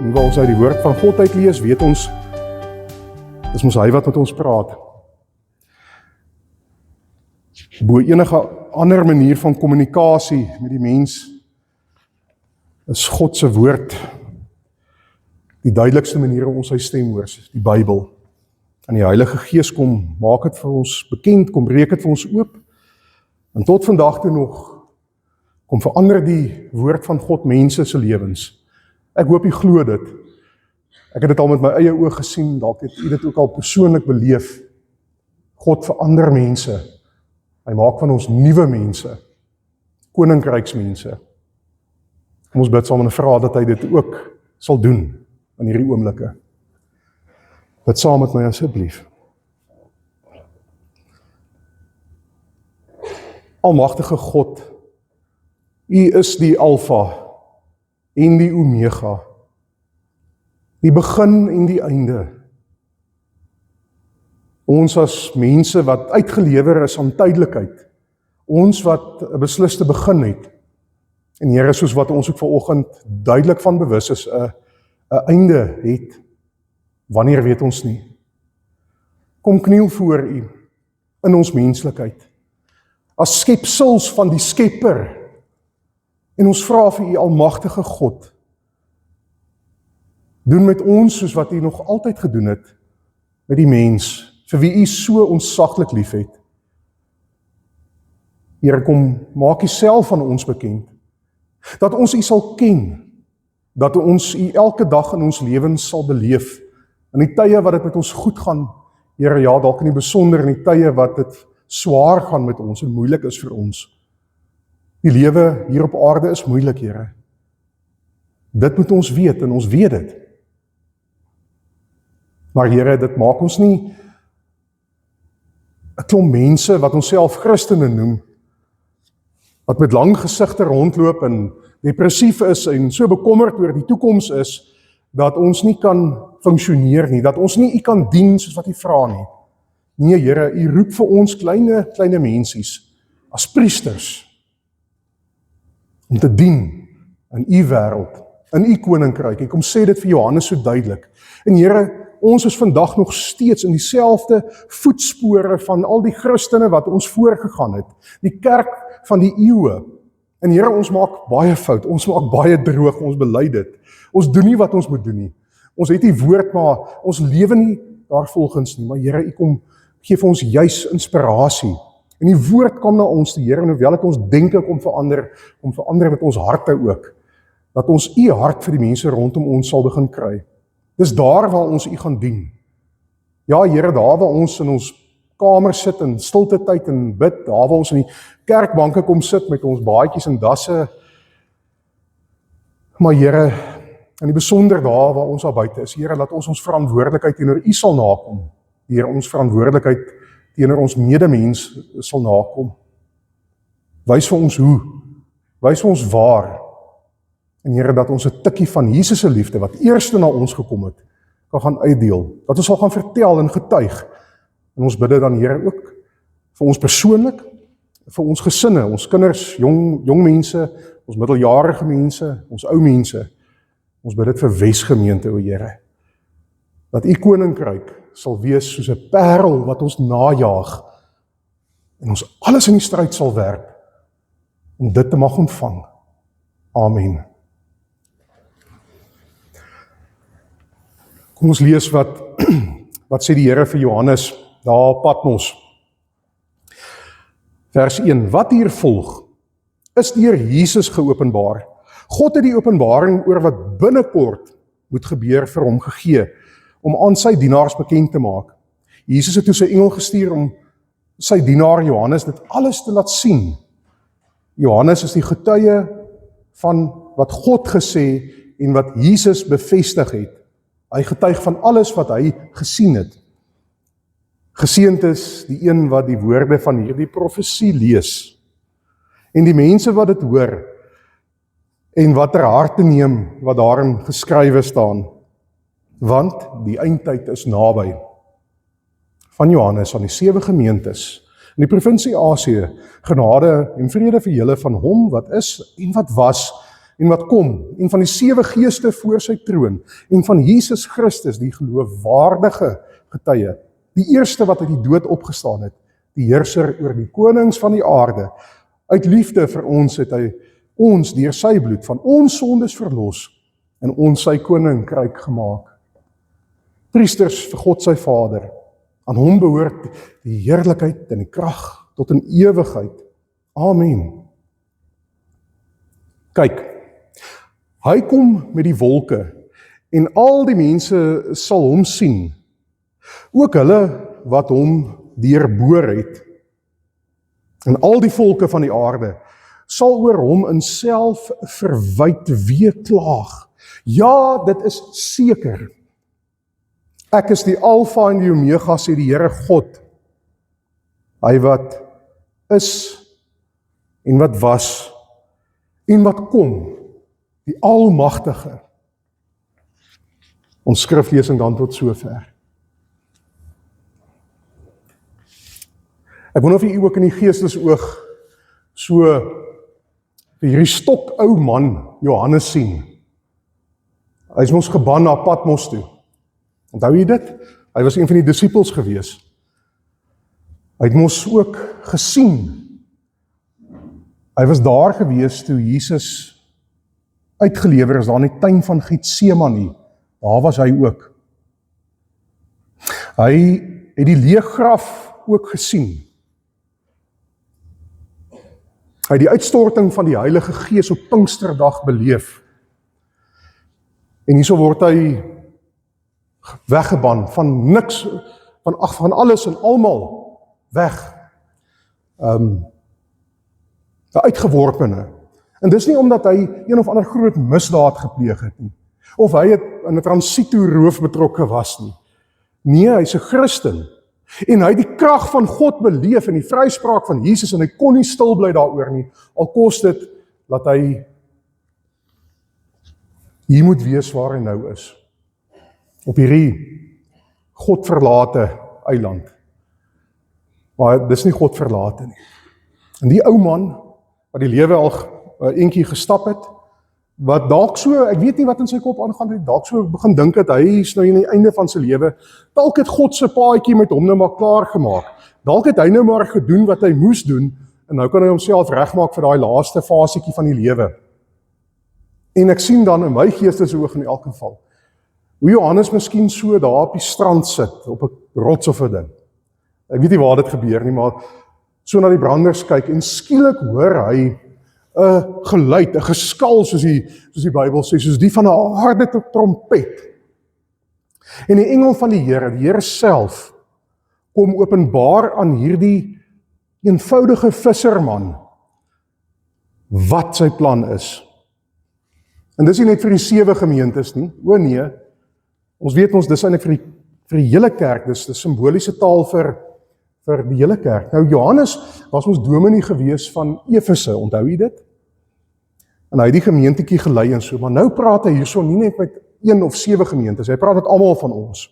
nie waar ons uit die woord van God uitlees, weet ons, dis mos hy wat met ons praat. Bo enige ander manier van kommunikasie met die mens, is God se woord die duidelikste manier om ons sy stem hoor, die Bybel. En die Heilige Gees kom, maak het vir ons bekend, kom breek het vir ons oop, en tot vandag toe nog, kom verander die woord van God mense se lewens. Ek hoop jy glo dit. Ek het dit al met my eie oë gesien, dalk het jy dit ook al persoonlik beleef. God verander mense. Hy maak van ons nuwe mense, koninkryksmense. Kom ons bid saam en vra dat hy dit ook sal doen in hierdie oomblikke. Bid saam met my asseblief. Almagtige God, U is die Alfa en die Omega, die begin en die einde. Ons as mense wat uitgelewer is aan tydelikheid, ons wat 'n besliste begin het, en Here, soos wat ons ook vanoggend duidelik van bewus is, 'n einde het, wanneer weet ons nie. Kom kniel voor U in ons menslikheid, as skepsels van die Skepper, en ons vra vir U almagtige God, doen met ons soos wat U nog altyd gedoen het, met die mens, vir wie U so ontsaglik lief het. Here, kom, maak U self van ons bekend, dat ons U sal ken, dat ons U elke dag in ons lewens sal beleef, in die tye wat dit met ons goed gaan, Here, ja, dalk in die besonder in die tye wat dit swaar gaan met ons en moeilik is vir ons. Die lewe hier op aarde is moeilik, Here. Dit moet ons weet, en ons weet dit. Maar Here, dit maak ons nie 'n klomp mense wat onsself Christene noem, wat met lang gesigte rondloop en depressief is en so bekommerd oor die toekoms is, dat ons nie kan funksioneer nie, dat ons nie U kan dien soos wat U vra nie. Nee, Here, U roep vir ons kleine mensies, as priesters, om te dien in U wêreld, in U koninkryk. En kom sê dit vir Johannes so duidelik. En Here, ons is vandag nog steeds in dieselfde voetspore van al die Christene wat ons voorgegaan het. Die kerk van die eeue. En Here, ons maak baie fout, ons maak baie droog, ons bely dit. Ons doen nie wat ons moet doen nie. Ons het die woord, maar ons lewe nie daarvolgens nie. Maar Here, U kom, gee vir ons juis inspirasie. En die woord kom na ons, die Here, en hoewel het ons denke kom verander met ons harte ook. Dat ons U hart vir die mense rondom ons sal begin kry. Dis daar waar ons U gaan dien. Ja, Here, daar waar ons in ons kamer sit in stilte tyd en bid, daar waar ons in die kerkbanke kom sit met ons baadjies en dasse. Maar Here, in die besonder daar waar ons daar buite is, Here, laat ons verantwoordelikheid teenoor U sal nakom. Here, ons verantwoordelikheid teenoor ons medemens sal nakom. Wys vir ons hoe, wys vir ons waar. En Here, dat ons 'n tikkie van Jesus se liefde, wat eerste na ons gekom het, kan gaan uitdeel. Dat ons sal gaan vertel en getuig. En ons bid dit dan, Here, ook vir ons persoonlik, vir ons gesinne, ons kinders, jong mense, ons middeljarige mense, ons ou mense. Ons bid dit vir Wesgemeente, o Here. Dat U koninkryk sal wees soos 'n parel wat ons najaag, en ons alles in die stryd sal werp, om dit te mag ontvang. Amen. Kom ons lees wat sê die Here vir Johannes daar op Patmos. Vers 1, wat hier volg, is deur Jesus geopenbaar. God het die openbaring oor wat binnekort moet gebeur vir hom gegee, om aan sy dienaars bekend te maak. Jesus het toe sy engel gestuur om sy dienaar Johannes dit alles te laat sien. Johannes is die getuie van wat God gesê en wat Jesus bevestig het. Hy getuig van alles wat hy gesien het. Geseënd is die een wat die woorde van hierdie profesie lees. En die mense wat dit hoor, en wat ter harte neem wat daarin geskrywe staan. Want die eindtyd is naby. Van Johannes aan die 7 gemeentes in die provinsie Asië, genade en vrede vir julle van hom wat is en wat was, en wat kom, en van die 7 geeste voor sy troon, en van Jesus Christus, die geloofwaardige getuie, die eerste wat uit die dood opgestaan het, die heerser oor die konings van die aarde. Uit liefde vir ons het hy ons deur sy bloed van ons sondes verlos en ons sy koninkryk gemaak. Priesters vir God sy Vader. Aan hom behoort die heerlikheid en die krag tot in ewigheid. Amen. Kyk, hy kom met die wolke en al die mense sal hom sien. Ook hulle wat hom deurboor het. En al die volke van die aarde sal oor hom in selfverwyd weeklaag. Ja, dit is seker. Ek is die Alfa en die Omega, sê die Here God. Hy wat is en wat was en wat kom, die Almagtige. Ons skriflesing dan tot sover. Ek wonder of jy ook in die geestesoog so hierdie stokou man Johannes sien. Hy is ons geban na Patmos toe. Onthou jy dit? Hy was een van die disippels gewees. Hy het mos ook gesien. Hy was daar gewees toe Jesus uitgelewer is, daar in die tuin van Getsemane. Daar was hy ook. Hy het die leë graf ook gesien. Hy het die uitstorting van die Heilige Gees op Pinksterdag beleef. En hierso word hy weggeban van niks, van alles en almal weg. Uitgeworpene. En dis nie omdat hy een of ander groot misdaad gepleeg het nie, of hy het in 'n transito roof betrokke was nie. Nee, hy's 'n Christen. En hy het die krag van God beleef in die vryspraak van Jesus en hy kon nie stil bly daaroor nie, al kos dit dat hy hier moet wees waar hy nou is. Op hierdie Godverlate eiland. Maar dis nie Godverlate nie. En die ou man, wat die lewe al eentjie gestap het, wat dalk so, ek weet nie wat in sy kop aangaan het, dalk so begin dink het, hy is nou in die einde van sy lewe, dalk het God se paadjie met hom nou maar klaar gemaak. Dalk het hy nou maar gedoen wat hy moes doen, en nou kan hy homself regmaak vir daai laaste fasiekie van die lewe. En ek sien dan in my geestesoog in elk geval, hoe Johannes miskien so daar op die strand sit, op 'n rots of 'n ding. Ek weet nie waar dit gebeur nie, maar so na die branders kyk, en skielik hoor hy 'n geluid, 'n geskal, soos die Bybel sê, soos die van 'n harde trompet. En die engel van die Here self, kom openbaar aan hierdie eenvoudige visserman, wat sy plan is. En dis nie net vir die 7 gemeentes nie, o nee, ons weet ons, dis eintlik vir die hele kerk, dis simboliese taal vir die hele kerk. Nou Johannes was ons dominee gewees van Efese, onthou jy dit? En hy het die gemeentetjie gelei en so, maar nou praat hy hierso nie net met 1 of 7 gemeentes, hy praat met almal van ons.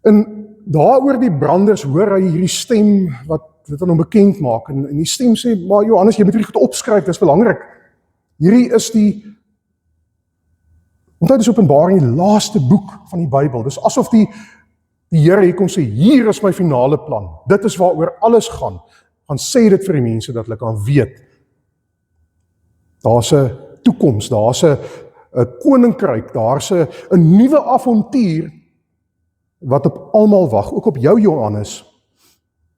En daaroor die branders hoor hy hierdie stem wat dit aan hom bekend maak, en die stem sê, maar Johannes, jy moet hierdie goed opskryf, dit is belangrik. Hierdie is onthou dis Openbaring, die laaste boek van die Bybel. Dis asof die Here hier kom sê, hier is my finale plan. Dit is waaroor alles gaan. Gaan sê dit vir die mense dat hulle kan weet. Daar's 'n toekoms, daar's 'n koninkryk, daar's 'n nuwe avontuur wat op almal wag, ook op jou Johannes.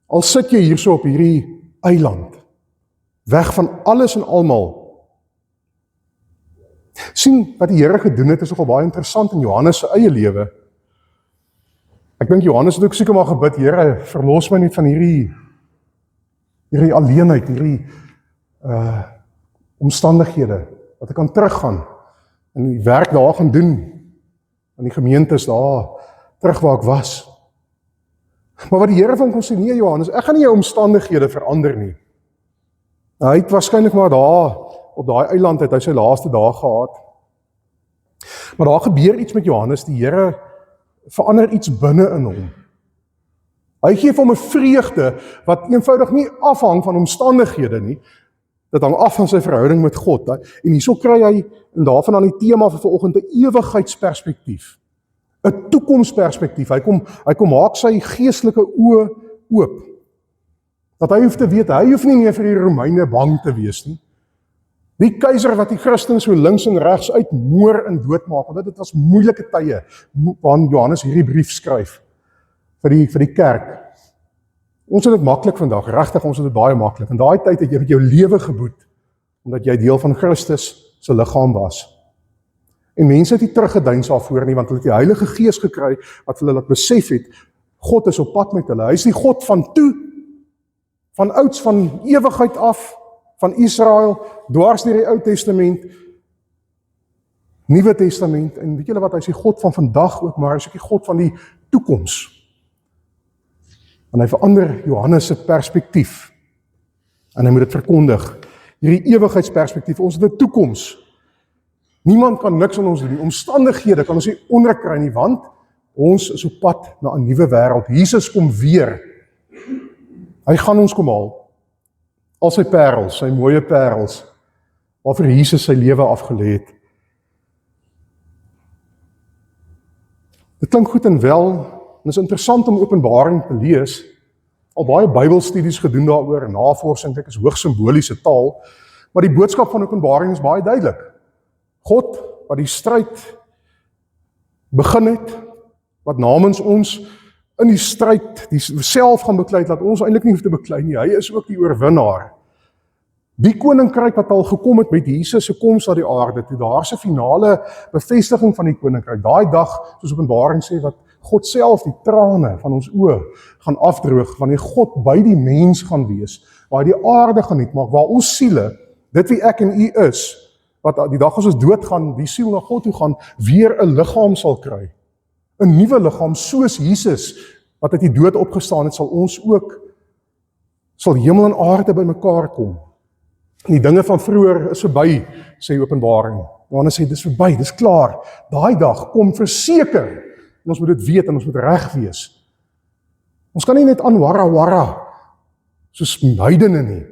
Al sit jy hierso op hierdie eiland, weg van alles en almal. Sien, wat die Here gedoen het, is nogal baie interessant in Johannes se eie lewe. Ek dink Johannes het ook seker maar gebid, Here, verlos my net van hierdie alleenheid, hierdie omstandighede, dat ek kan teruggaan en die werk daar gaan doen, aan die gemeentes daar, terug waar ek was. Maar wat die Here van kon sê, nee Johannes, ek gaan nie jou omstandighede verander nie. Hy het waarskynlik maar daar, op daai eiland het hy sy laaste dae gehad. Maar daar gebeur iets met Johannes, die Here verander iets binne in hom. Hy gee vir hom 'n vreugde wat eenvoudig nie afhang van omstandighede nie, Dit hang af van sy verhouding met God. En hierso kry hy, en daarvan aan die tema vir vanoggend, 'n ewigheidsperspektief. 'n Toekomsperspektief. Hy kom maak sy geestelike oë oop. Dat hy hoef te weet, hy hoef nie meer vir die Romeine bang te wees nie. Die keiser wat die Christene so links en regs uitmoor en doodmaak, want dit was moeilike tye, waarin Johannes hierdie brief skryf vir die kerk. Ons het dit maklik vandag, regtig, ons het dit baie maklik. In daai tyd het jy met jou lewe geboet, omdat jy deel van Christus se liggaam was. En mense het nie teruggedeins daarvoor nie, want hulle het die Heilige Gees gekry, wat hulle laat besef het, God is op pad met hulle. Hy is die God van toe, van ouds, van ewigheid af, van Israel, dwars deur die Ou Testament, Nuwe Testament, en weet julle wat, hy is die God van vandag ook, maar hy is ook die God van die toekoms. En hy verander Johannes se perspektief, en hy moet dit verkondig, hierdie ewigheidsperspektief, ons het 'n toekoms. Niemand kan niks aan ons doen, omstandighede kan ons nie onderkry nie, want ons is op pad na 'n nuwe wêreld. Jesus kom weer, hy gaan ons kom haal, al sy parels, sy mooie parels, waarvoor Jesus sy lewe afgelê het. Dit klink goed en wel, en is interessant om Openbaring te lees, al baie Bybelstudies gedoen daaroor, navorsing, dit is hoogs simboliese taal, maar die boodskap van Openbaring is baie duidelik. God, wat die stryd begin het, wat namens ons in die stryd, die self gaan beklei, dat ons eintlik nie hoef te beklei nie, hy is ook die oorwinnaar. Die koninkryk wat al gekom het met Jesus se koms na die aarde, toe daar's 'n finale bevestiging van die koninkryk, daai dag, soos Openbaring sê, wat God self die trane van ons oë gaan afdroog, wanneer God by die mens gaan wees, waar hy die aarde gaan nuut maak, waar ons siele, dit wie ek en u is, wat die dag as ons doodgaan, die siel na God toe gaan, weer 'n liggaam sal kry. 'n Nuwe liggaam, soos Jesus, wat uit die dood opgestaan het, sal ons ook, sal hemel en aarde by mekaar kom. En die dinge van vroeër is verby, sê Openbaring. Johannes sê, dis verby, dis klaar. Daai dag kom verseker, en ons moet dit weet, en ons moet reg wees. Ons kan nie net aan warra, soos heidene nie.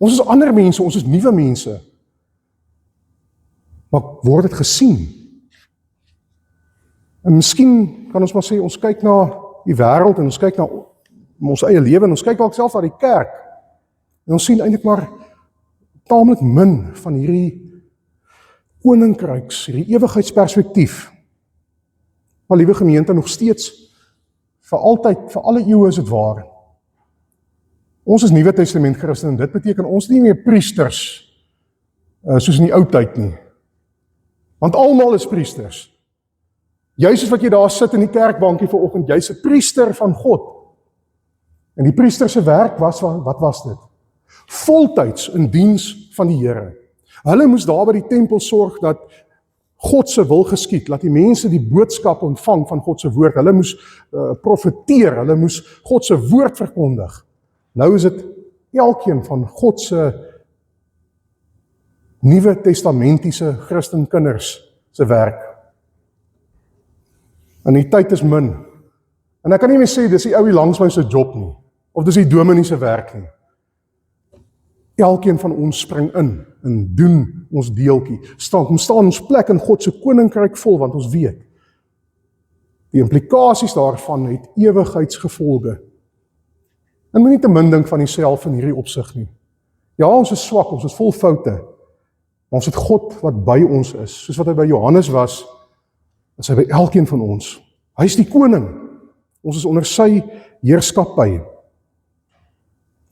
Ons is ander mense, ons is nuwe mense. Maar word dit gesien? En miskien kan ons maar sê, ons kyk na die wêreld, en ons kyk na ons eie lewe, en ons kyk ook self na die kerk, en ons sien eintlik maar taamlik min van hierdie koninkryks, hierdie ewigheidsperspektief. Maar liewe gemeente, nog steeds, vir altyd, vir alle eeue is dit waar. Ons is Nuwe Testament Christen, en dit beteken ons nie meer priesters, soos in die ou tyd nie. Want almal is priesters. Jy soos wat jy daar sit in die kerkbankie vanoggend, jy's 'n priester van God. En die priester se werk was, wat was dit? Voltyds in diens van die Here. Hulle moes daar by die tempel sorg dat God se wil geskied, laat die mense die boodskap ontvang van God se woord. Hulle moes profeteer, hulle moes God se woord verkondig. Nou is dit elkeen van God se Nuwe Testamentiese Christenkinders se werk. En die tyd is min. En ek kan nie meer sê, dis die ou hier langs my se job nie, of dis die dominee se werk nie. Elkeen van ons spring in en doen ons deeltjie. Kom staan ons plek in God se koninkryk vol, want ons weet, die implikasies daarvan het ewigheidsgevolge. En moenie te min dink van jouself in hierdie opsig nie. Ja, ons is swak, ons is vol foute, maar ons het God wat by ons is, soos wat hy by Johannes was, is hy by elkeen van ons. Hy is die koning. Ons is onder sy heerskappy.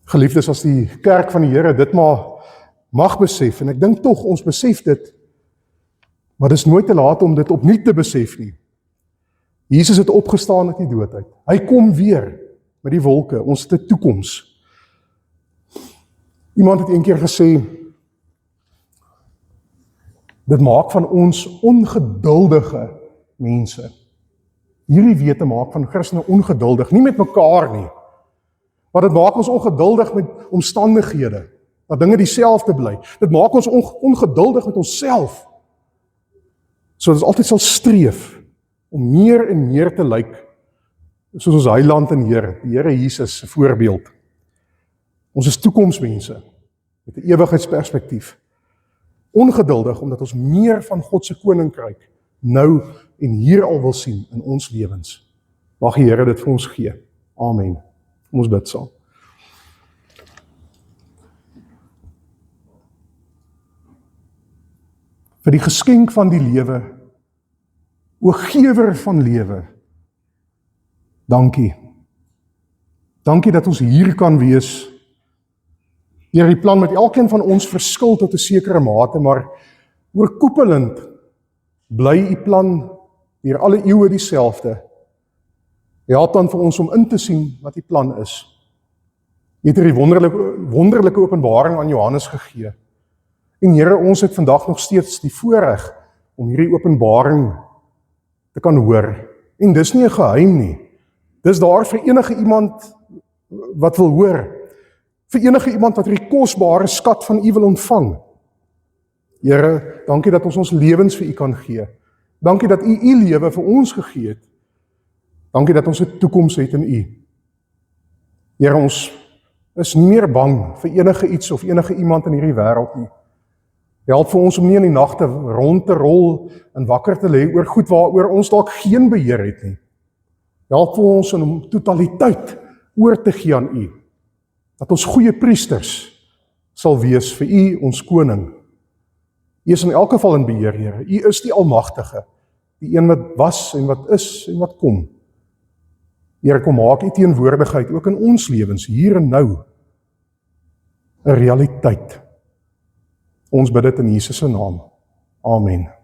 Geliefdes, as die kerk van die Here dit maar mag besef, en ek dink tog ons besef dit, maar dit is nooit te laat om dit opnuut te besef nie. Jesus het opgestaan uit die dood uit. Hy kom weer met die wolke, ons het 'n toekoms. Iemand het eendag gesê, dit maak van ons ongeduldige mense. Hierdie wete maak van Christene ongeduldig, nie met mekaar nie, maar dit maak ons ongeduldig met omstandighede, dat dinge dieselfde bly. Dit maak ons ongeduldig met onsself, so dat ons altyd sal streef om meer en meer te lyk, soos ons Heiland en Here, die Here Jesus se voorbeeld. Ons is toekomsmense. met 'n ewigheidsperspektief. Ongeduldig omdat ons meer van God se koninkryk nou en hier al wil sien in ons lewens. Mag die Here dit vir ons gee. Amen. Ons bid saam. Vir die geskenk van die lewe, o gewer van lewe, dankie. Dankie dat ons hier kan wees. Here, die plan met elkeen van ons verskil tot 'n sekere mate, maar oorkoepelend bly u plan deur alle eeue dieselfde. Help dan vir ons om in te sien wat die plan is. U het hierdie wonderlike openbaring aan Johannes gegee. En Here, ons het vandag nog steeds die voorreg om hierdie openbaring te kan hoor. En dis nie 'n geheim nie. Dis daar vir enige iemand wat wil hoor. Vir enige iemand wat hierdie kosbare skat van u wil ontvang. Here, dankie dat ons lewens vir u kan gee. Dankie dat u lewe vir ons gegee het. Dankie dat ons 'n toekoms het in u. Here, ons is nie meer bang vir enige iets of enige iemand in hierdie wêreld nie. Help vir ons om nie in die nagte rond te rol en wakker te lê oor goed waaroor ons dalk geen beheer het nie. Help vir ons om totaliteit oor te gee aan u. Dat ons goeie priesters sal wees vir u, ons koning. U is in elk geval in beheer, Here. U is die Almagtige, die een wat was en wat is en wat kom. Here, kom maak u teenwoordigheid ook in ons lewens, hier en nou, 'n realiteit. Ons bid dit in Jesus se naam. Amen.